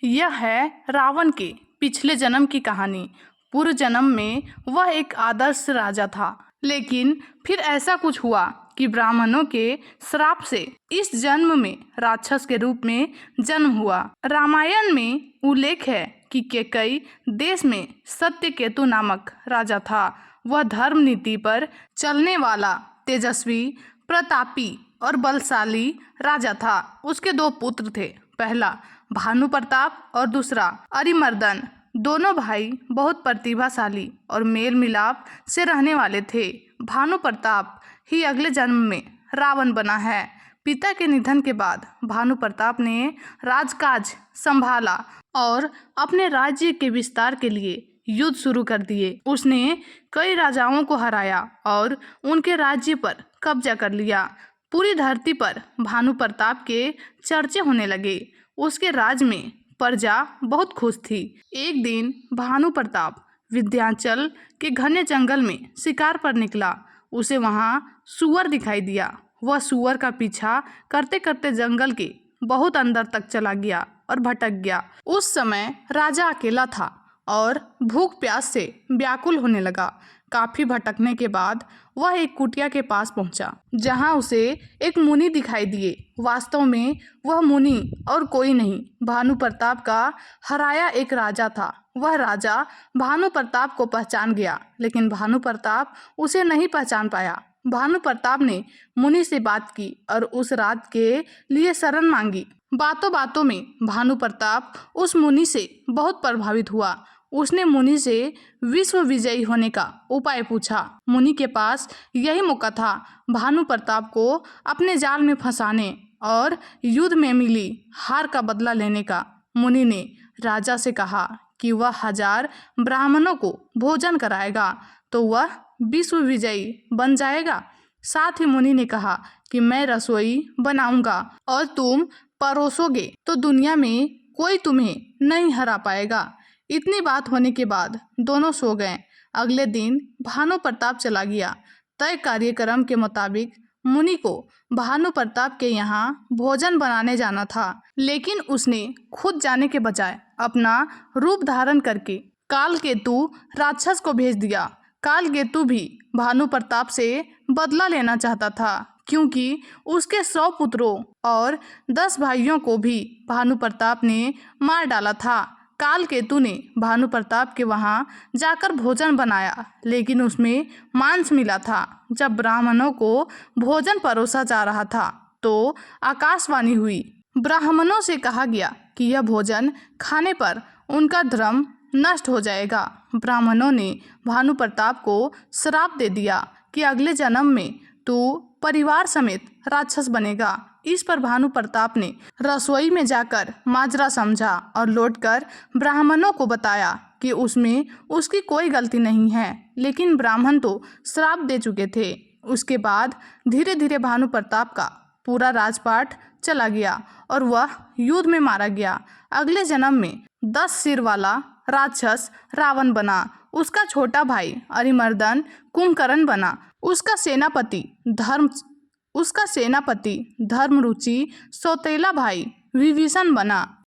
यह है रावण के पिछले जन्म की कहानी। पूर्व जन्म में वह एक आदर्श राजा था, लेकिन फिर ऐसा कुछ हुआ कि ब्राह्मणों के श्राप से इस जन्म में राक्षस के रूप में जन्म हुआ। रामायण में उल्लेख है कि केकई देश में सत्यकेतु नामक राजा था। वह धर्म नीति पर चलने वाला तेजस्वी, प्रतापी और बलशाली राजा था। उसके दो पुत्र थे, पहला भानु प्रताप और दूसरा अरिमर्दन। दोनों भाई बहुत प्रतिभाशाली और मेल मिलाप से रहने वाले थे। भानु प्रताप ही अगले जन्म में रावण बना है। पिता के निधन के बाद भानु प्रताप ने राजकाज संभाला और अपने राज्य के विस्तार के लिए युद्ध शुरू कर दिए। उसने कई राजाओं को हराया और उनके राज्य पर कब्जा कर लिया। पूरी धरती पर भानु प्रताप के चर्चे होने लगे। उसके राज में प्रजा बहुत खुश थी। एक दिन भानु प्रताप विंध्याचल के घने जंगल में शिकार पर निकला। उसे वहां सूअर दिखाई दिया। वह सूअर का पीछा करते करते जंगल के बहुत अंदर तक चला गया और भटक गया। उस समय राजा अकेला था और भूख प्यास से व्याकुल होने लगा। काफी भटकने के बाद वह एक कुटिया के पास पहुंचा, जहां उसे एक मुनि दिखाई दिए। वास्तव में वह मुनि और कोई नहीं, भानु प्रताप का हराया एक राजा था। वह राजा भानु प्रताप को पहचान गया, लेकिन भानु प्रताप उसे नहीं पहचान पाया। भानु प्रताप ने मुनि से बात की और उस रात के लिए शरण मांगी। बातों बातों में भानु प्रताप उस मुनि से बहुत प्रभावित हुआ। उसने मुनि से विश्व विजयी होने का उपाय पूछा। मुनि के पास यही मौका था भानु प्रताप को अपने जाल में फंसाने और युद्ध में मिली हार का बदला लेने का। मुनि ने राजा से कहा कि वह 1000 ब्राह्मणों को भोजन कराएगा तो वह विश्व विजयी बन जाएगा। साथ ही मुनि ने कहा कि मैं रसोई बनाऊंगा और तुम परोसोगे तो दुनिया में कोई तुम्हें नहीं हरा पाएगा। इतनी बात होने के बाद दोनों सो गए। अगले दिन भानु प्रताप चला गया। तय कार्यक्रम के मुताबिक मुनि को भानु प्रताप के यहाँ भोजन बनाने जाना था, लेकिन उसने खुद जाने के बजाय अपना रूप धारण करके कालकेतु राक्षस को भेज दिया। कालकेतु भी भानु प्रताप से बदला लेना चाहता था, क्योंकि उसके 100 पुत्रों और 10 भाइयों को भी भानु प्रताप ने मार डाला था। कालकेतु ने भानु प्रताप के वहां जाकर भोजन बनाया, लेकिन उसमें मांस मिला था। जब ब्राह्मणों को भोजन परोसा जा रहा था तो आकाशवाणी हुई। ब्राह्मणों से कहा गया कि यह भोजन खाने पर उनका धर्म नष्ट हो जाएगा। ब्राह्मणों ने भानु प्रताप को श्राप दे दिया कि अगले जन्म में तू परिवार समेत राक्षस बनेगा। इस पर भानु प्रताप ने रसोई में जाकर माजरा समझा और लौटकर ब्राह्मणों को बताया कि उसमें उसकी कोई गलती नहीं है, लेकिन ब्राह्मण तो श्राप दे चुके थे। उसके बाद धीरे धीरे भानु प्रताप का पूरा राजपाट चला गया और वह युद्ध में मारा गया। अगले जन्म में 10 सिर वाला राक्षस रावण बना। उसका छोटा भाई अरिमर्दन कुंभकर्ण बना। उसका सेनापति धर्मरुचि सौतेला भाई विभीषण बना।